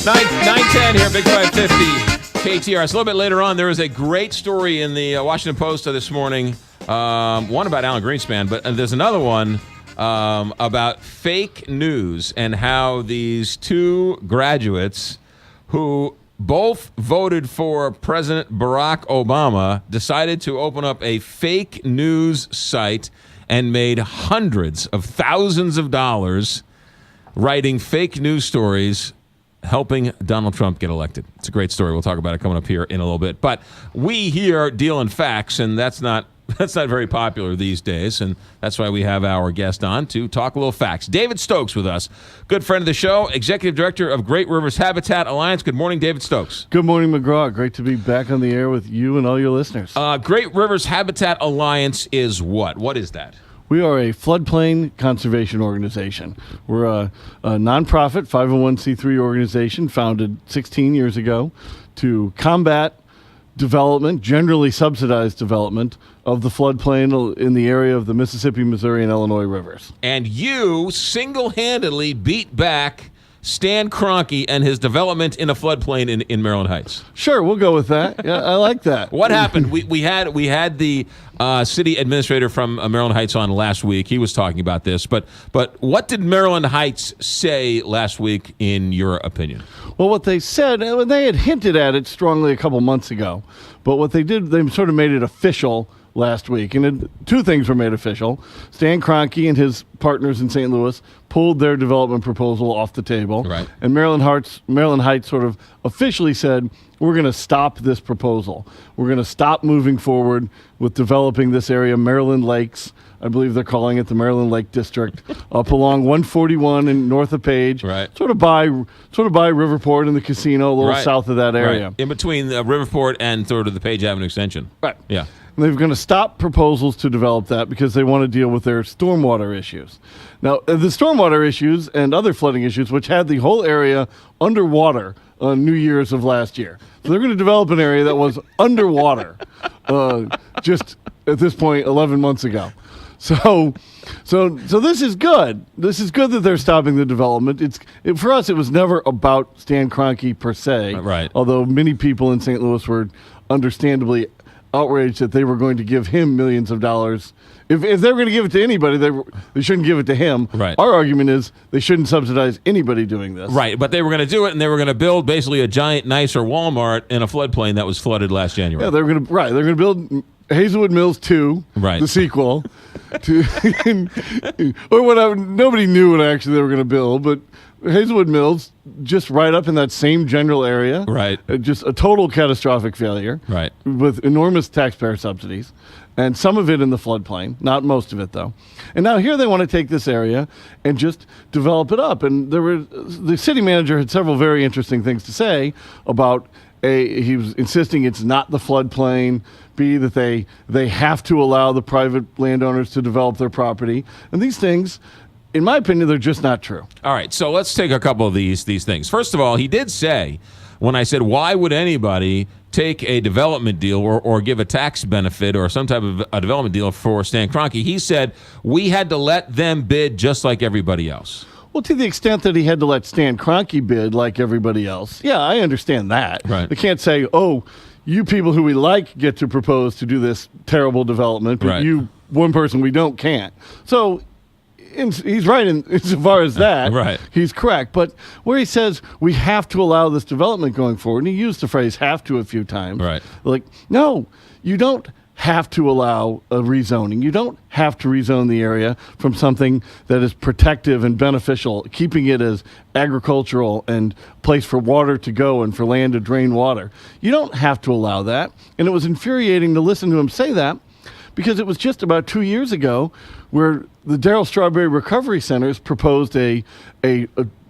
910 here, Big 550 KTRS. A little bit later on, there was a great story in the Washington Post this morning. One about Alan Greenspan, but there's another one about fake news and how these two graduates who both voted for President Barack Obama decided to open up a fake news site and made hundreds of thousands of dollars writing fake news stories helping Donald Trump get elected. It's a great story. We'll talk about it coming up here in a little bit. But we here deal in facts, and that's not very popular these days, and that's why we have our guest on to talk a little facts. David Stokes with us, good friend of the show, Executive Director of Great Rivers Habitat Alliance. Good morning, David Stokes. Good morning, McGraw. Great to be back on the air with you and all your listeners. Great Rivers Habitat Alliance is what? What is that? We are a floodplain conservation organization. We're a nonprofit 501c3 organization founded 16 years ago to combat development, generally subsidized development, of the floodplain in the area of the Mississippi, Missouri, and Illinois rivers. And you single-handedly beat back Stan Kroenke and his development in a floodplain in Maryland Heights. Sure, we'll go with that. Yeah, I like that. What happened? We had the city administrator from Maryland Heights on last week. He was talking about this. But what did Maryland Heights say last week, in your opinion? Well, what they said, they had hinted at it strongly a couple months ago. But what they did, they sort of made it official last week. And two things were made official. Stan Kroenke and his partners in St. Louis pulled their development proposal off the table. Right. And Maryland Heights sort of officially said, we're going to stop this proposal. We're going to stop moving forward with developing this area, Maryland Lakes. I believe they're calling it the Maryland Lake District, up along 141 and north of Page, right. sort of by Riverport and the casino, a little south of that area. Right. In between Riverport and sort of the Page Avenue extension. Right. Yeah. And they're going to stop proposals to develop that because they want to deal with their stormwater issues. Now, the stormwater issues and other flooding issues, which had the whole area underwater on New Year's of last year. So they're going to develop an area that was underwater just at this point 11 months ago. So this is good. This is good that they're stopping the development. For us, it was never about Stan Kroenke per se. Right. Although many people in St. Louis were understandably outraged that they were going to give him millions of dollars. If they were going to give it to anybody, they shouldn't give it to him. Right. Our argument is they shouldn't subsidize anybody doing this. Right, but they were going to do it, and they were going to build basically a giant, nicer Walmart in a floodplain that was flooded last January. Yeah, they're going to build Hazelwood Mills 2, right. The sequel, or whatever. Nobody knew what actually they were going to build, but Hazelwood Mills, just right up in that same general area. Right. Just a total catastrophic failure. Right. With enormous taxpayer subsidies, and some of it in the floodplain, not most of it though. And now here they want to take this area and just develop it up. And the city manager had several very interesting things to say about he was insisting it's not the floodplain, B, that they have to allow the private landowners to develop their property. And these things, in my opinion, they're just not true. All right, so let's take a couple of these things. First of all, he did say, when I said, why would anybody take a development deal or give a tax benefit or some type of a development deal for Stan Kroenke, he said, we had to let them bid just like everybody else. Well, to the extent that he had to let Stan Kroenke bid like everybody else, yeah, I understand that. Right. They can't say, oh, you people who we like get to propose to do this terrible development, but right. You, one person we don't, can't. So he's right insofar as that. Right. He's correct. But where he says we have to allow this development going forward, and he used the phrase have to a few times. Right. Like, no, you don't have to allow a rezoning. You don't have to rezone the area from something that is protective and beneficial, keeping it as agricultural and place for water to go and for land to drain water. You don't have to allow that. And it was infuriating to listen to him say that, because it was just about 2 years ago where the Darrell Strawberry Recovery Centers proposed a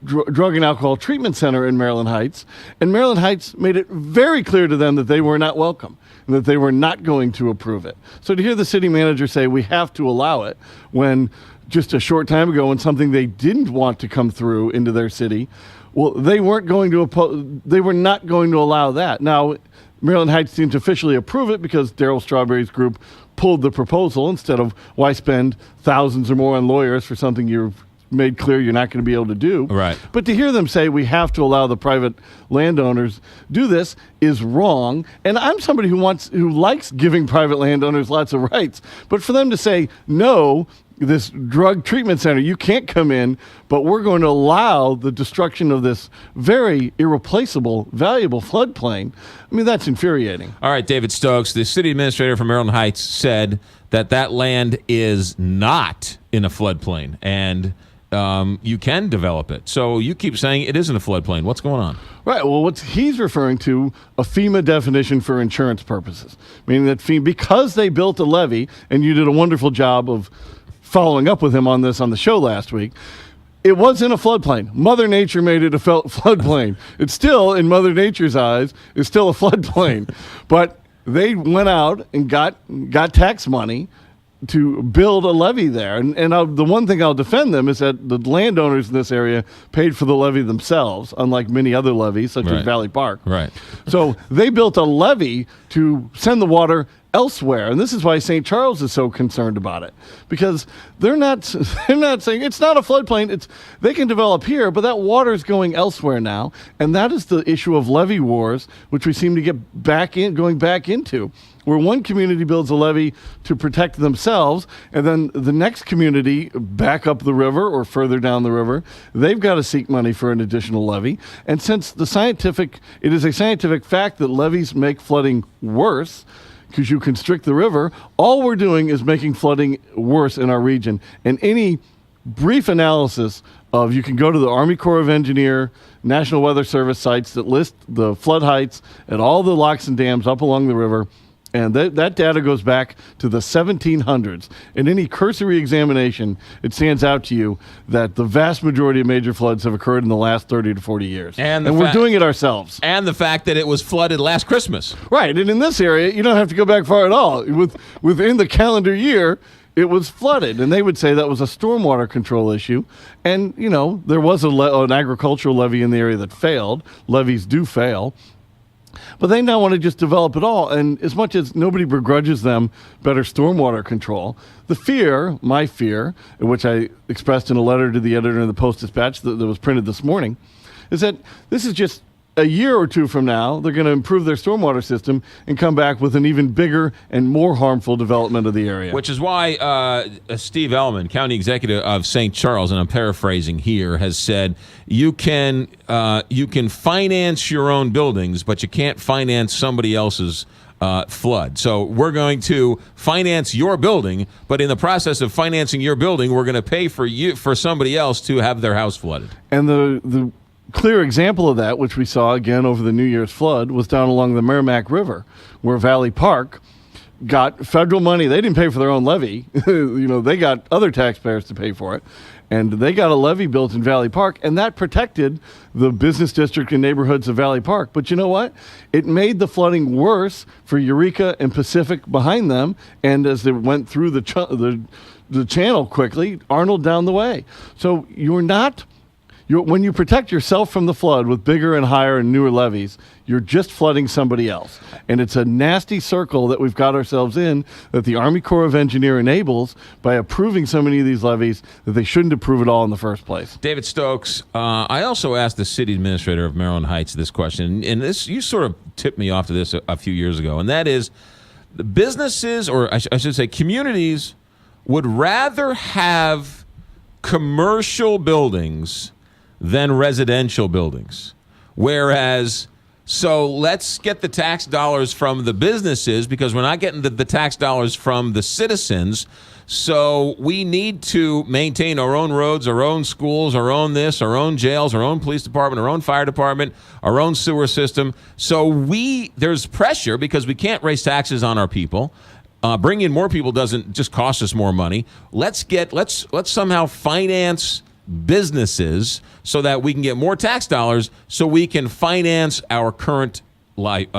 drug and alcohol treatment center in Maryland Heights, and Maryland Heights made it very clear to them that they were not welcome and that they were not going to approve it. So to hear the city manager say we have to allow it when just a short time ago, when something they didn't want to come through into their city, well, they weren't going to they were not going to allow that. Now, Maryland Heights seemed to officially approve it because Darrell Strawberry's group pulled the proposal instead of why spend thousands or more on lawyers for something you're made clear you're not going to be able to do. Right. But to hear them say we have to allow the private landowners do this is wrong. And I'm somebody who likes giving private landowners lots of rights. But for them to say, no, this drug treatment center, you can't come in, but we're going to allow the destruction of this very irreplaceable, valuable floodplain. I mean, that's infuriating. All right, David Stokes, the city administrator from Maryland Heights, said that land is not in a floodplain, and you can develop it. So you keep saying it isn't a floodplain. What's going on? Right. Well, he's referring to a FEMA definition for insurance purposes, meaning that FEMA, because they built a levee, and you did a wonderful job of following up with him on this on the show last week, it was in a floodplain. Mother Nature made it a floodplain. It's still, in Mother Nature's eyes, is still a floodplain. But they went out and got tax money to build a levee there. And the one thing I'll defend them is that the landowners in this area paid for the levee themselves, unlike many other levees, such as Valley Park. Right. So they built a levee to send the water elsewhere, and this is why St. Charles is so concerned about it, because they're not saying it's not a floodplain. They can develop here, but that water is going elsewhere now, and that is the issue of levee wars, which we seem to get going back into, where one community builds a levee to protect themselves, and then the next community back up the river or further down the river, they've got to seek money for an additional levee. And since it is a scientific fact that levees make flooding worse, because you constrict the river, all we're doing is making flooding worse in our region. And any brief analysis you can go to the Army Corps of Engineer, National Weather Service sites that list the flood heights at all the locks and dams up along the river, and that data goes back to the 1700s. In any cursory examination, it stands out to you that the vast majority of major floods have occurred in the last 30 to 40 years. And we're doing it ourselves. And the fact that it was flooded last Christmas. Right, and in this area, you don't have to go back far at all. Within the calendar year, it was flooded, and they would say that was a stormwater control issue. And, there was an agricultural levee in the area that failed. Levees do fail. But they now want to just develop it all. And as much as nobody begrudges them better stormwater control, my fear, which I expressed in a letter to the editor of the Post-Dispatch that was printed this morning, is that this is just a year or two from now, they're going to improve their stormwater system and come back with an even bigger and more harmful development of the area. Which is why Steve Ellman, county executive of St. Charles, and I'm paraphrasing here, has said you can finance your own buildings, but you can't finance somebody else's flood. So we're going to finance your building, but in the process of financing your building, we're going to pay for somebody else to have their house flooded. And the clear example of that, which we saw again over the New Year's flood, was down along the Merrimack River, where Valley Park got federal money. They didn't pay for their own levee. They got other taxpayers to pay for it. And they got a levee built in Valley Park, and that protected the business district and neighborhoods of Valley Park. But you know what? It made the flooding worse for Eureka and Pacific behind them, and as they went through the channel quickly, Arnold down the way. So when you protect yourself from the flood with bigger and higher and newer levees, you're just flooding somebody else. And it's a nasty circle that we've got ourselves in, that the Army Corps of Engineers enables by approving so many of these levees that they shouldn't approve at all in the first place. David Stokes, I also asked the city administrator of Maryland Heights this question, and you sort of tipped me off to this a few years ago, and that is the businesses, or I should say communities, would rather have commercial buildings than residential buildings. So let's get the tax dollars from the businesses, because we're not getting the tax dollars from the citizens. So we need to maintain our own roads, our own schools, our own jails, our own police department, our own fire department, our own sewer system. So there's pressure because we can't raise taxes on our people. Bringing in more people doesn't just cost us more money. Let's somehow finance businesses so that we can get more tax dollars so we can finance our current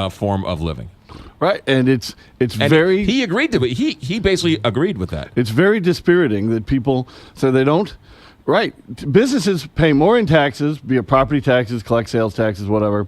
form of living. Right, and he agreed to it. He basically agreed with that. It's very dispiriting that people say they don't. Right, businesses pay more in taxes, be it property taxes, collect sales taxes, whatever,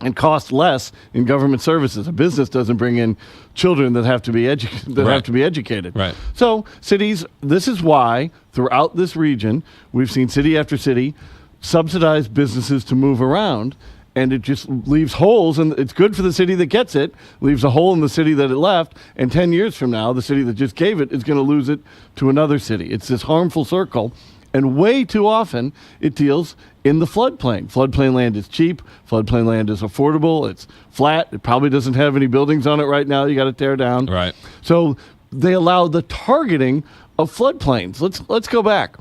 and cost less in government services. A business doesn't bring in children that have to be educated. Right. So cities, this is why throughout this region, we've seen city after city subsidize businesses to move around, and it just leaves holes, and it's good for the city that gets it, leaves a hole in the city that it left, and 10 years from now, the city that just gave it is going to lose it to another city. It's this harmful circle. And way too often, it deals in the floodplain. Floodplain land is cheap. Floodplain land is affordable. It's flat. It probably doesn't have any buildings on it right now. You got to tear down. Right. So they allow the targeting of floodplains. Let's go back.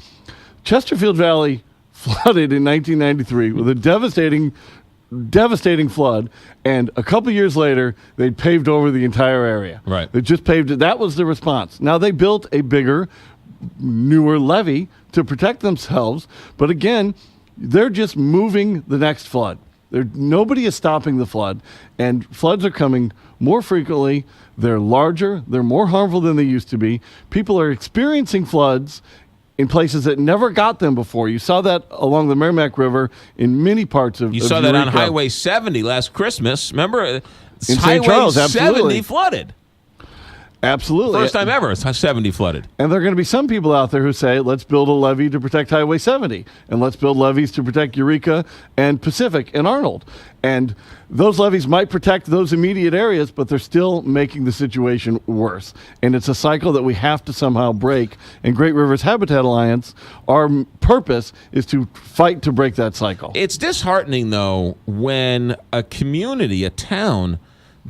Chesterfield Valley flooded in 1993 with a devastating flood, and a couple years later, they paved over the entire area. Right. They just paved it. That was the response. Now they built a bigger, newer levee to protect themselves, but again, they're just moving the next flood. Nobody is stopping the flood, and floods are coming more frequently. They're larger. They're more harmful than they used to be. People are experiencing floods in places that never got them before. You saw that along the Merrimack River in many parts of You saw that on Eureka. Highway 70 last Christmas. Remember? In St. Highway Charles, 70 absolutely. flooded. Absolutely. First time ever, 70 flooded. And there are going to be some people out there who say, let's build a levee to protect Highway 70, and let's build levees to protect Eureka and Pacific and Arnold. And those levees might protect those immediate areas, but they're still making the situation worse. And it's a cycle that we have to somehow break. And Great Rivers Habitat Alliance, our purpose is to fight to break that cycle. It's disheartening, though, when a community, a town,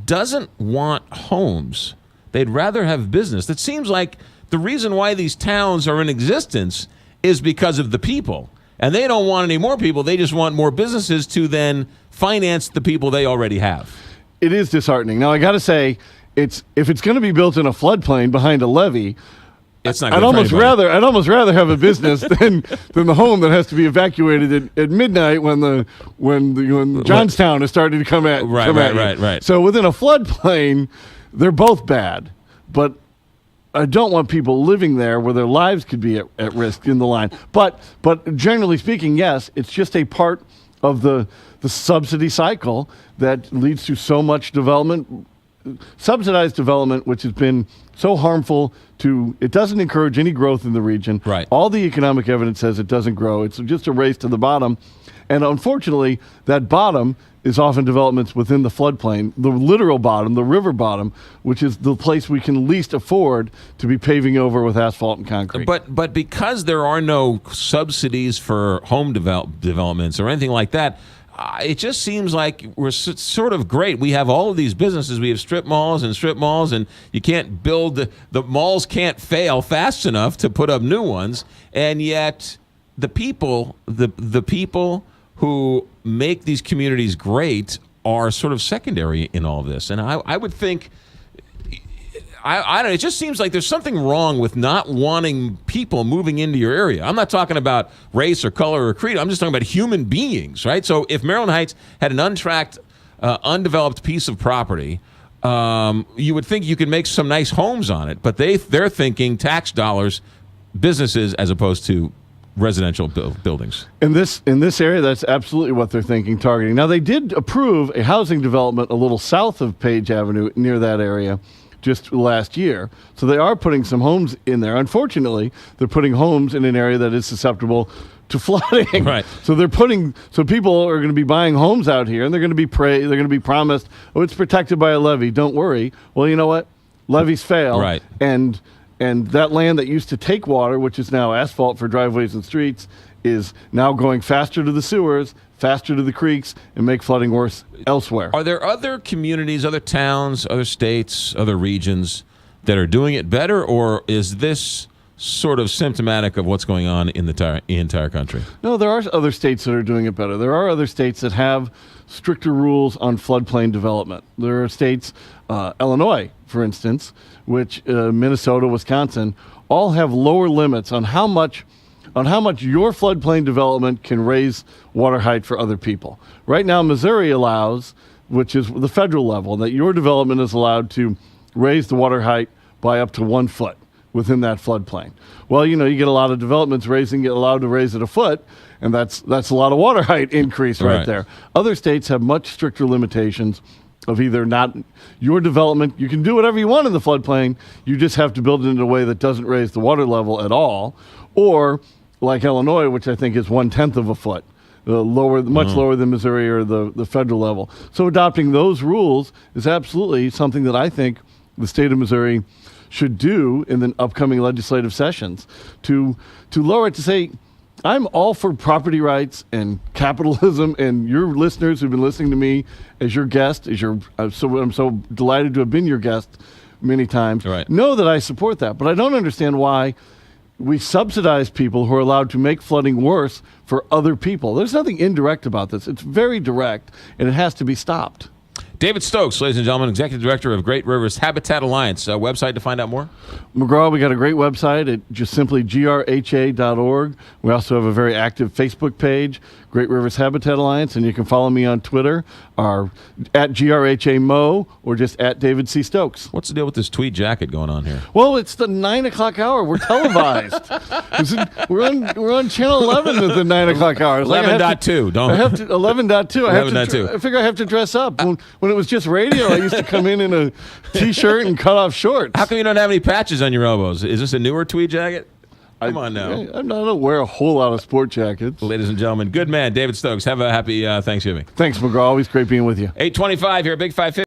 doesn't want homes. They'd rather have business. It seems like the reason why these towns are in existence is because of the people. And they don't want any more people. They just want more businesses to then finance the people they already have. It is disheartening. Now, I got to say, if it's going to be built in a floodplain behind a levee, It's not I'd good for anybody. almost rather have a business than the home that has to be evacuated at midnight when Johnstown is starting to come at Right. So within a floodplain, they're both bad, but I don't want people living there where their lives could be at risk in the line. But generally speaking, yes, it's just a part of the subsidy cycle that leads to so much development. Subsidized development, which has been so harmful it doesn't encourage any growth in the region. Right. All the economic evidence says it doesn't grow. It's just a race to the bottom. And unfortunately, that bottom is often developments within the floodplain, the literal bottom, the river bottom, which is the place we can least afford to be paving over with asphalt and concrete. But because there are no subsidies for home developments or anything like that, it just seems like we're sort of great. We have all of these businesses. We have strip malls, and you can't build the malls can't fail fast enough to put up new ones. And yet, the people who make these communities great are sort of secondary in all of this. And I would think. I don't know. It just seems like there's something wrong with not wanting people moving into your area. I'm not talking about race or color or creed. I'm just talking about human beings, right? So if Maryland Heights had an untracked, undeveloped piece of property, you would think you could make some nice homes on it. But they're thinking tax dollars, businesses, as opposed to residential buildings. In this area, that's absolutely what they're thinking, targeting. Now, they did approve a housing development a little south of Page Avenue near that area just last year. So they are putting some homes in there. Unfortunately, they're putting homes in an area that is susceptible to flooding. Right. So people are going to be buying homes out here, and they're going to be promised, oh, it's protected by a levee. Don't worry. Well, you know what? Levees fail. Right. And that land that used to take water, which is now asphalt for driveways and streets, is now going faster to the sewers, faster to the creeks, and make flooding worse elsewhere. Are there other communities, other towns, other states, other regions that are doing it better, or is this sort of symptomatic of what's going on in the entire country? No, there are other states that are doing it better. There are other states that have stricter rules on floodplain development. There are states, Illinois, for instance, which Minnesota, Wisconsin, all have lower limits on how much your floodplain development can raise water height for other people. Right now, Missouri allows, which is the federal level, that your development is allowed to raise the water height by up to 1 foot, within that floodplain. Well, you get a lot of developments allowed to raise it a foot, and that's a lot of water height increase right there. Other states have much stricter limitations of either not your development. You can do whatever you want in the floodplain. You just have to build it in a way that doesn't raise the water level at all. Or like Illinois, which I think is 1/10 of a foot, much lower than Missouri or the federal level. So adopting those rules is absolutely something that I think the state of Missouri should do in the upcoming legislative sessions to lower it, to say, I'm all for property rights and capitalism, and your listeners who've been listening to me as your guest, I'm so delighted to have been your guest many times, know that I support that. But I don't understand why we subsidize people who are allowed to make flooding worse for other people. There's nothing indirect about this. It's very direct, and it has to be stopped. David Stokes, ladies and gentlemen, Executive Director of Great Rivers Habitat Alliance. Website to find out more? McGraw, we got a great website at just simply grha.org. We also have a very active Facebook page, Great Rivers Habitat Alliance, and you can follow me on Twitter, or at GRHAMO, or just at David C. Stokes. What's the deal with this tweed jacket going on here? Well, it's the 9 o'clock hour. We're televised. We're on Channel 11 at the 9 o'clock hour. 11.2. 11.2. I figure I have to dress up. When it was just radio, I used to come in a T-shirt and cut off shorts. How come you don't have any patches on your elbows? Is this a newer tweed jacket? Come on now. I don't wear a whole lot of sport jackets. Ladies and gentlemen, good man, David Stokes. Have a happy Thanksgiving. Thanks, McGraw. Always great being with you. 8:25 here, Big 550.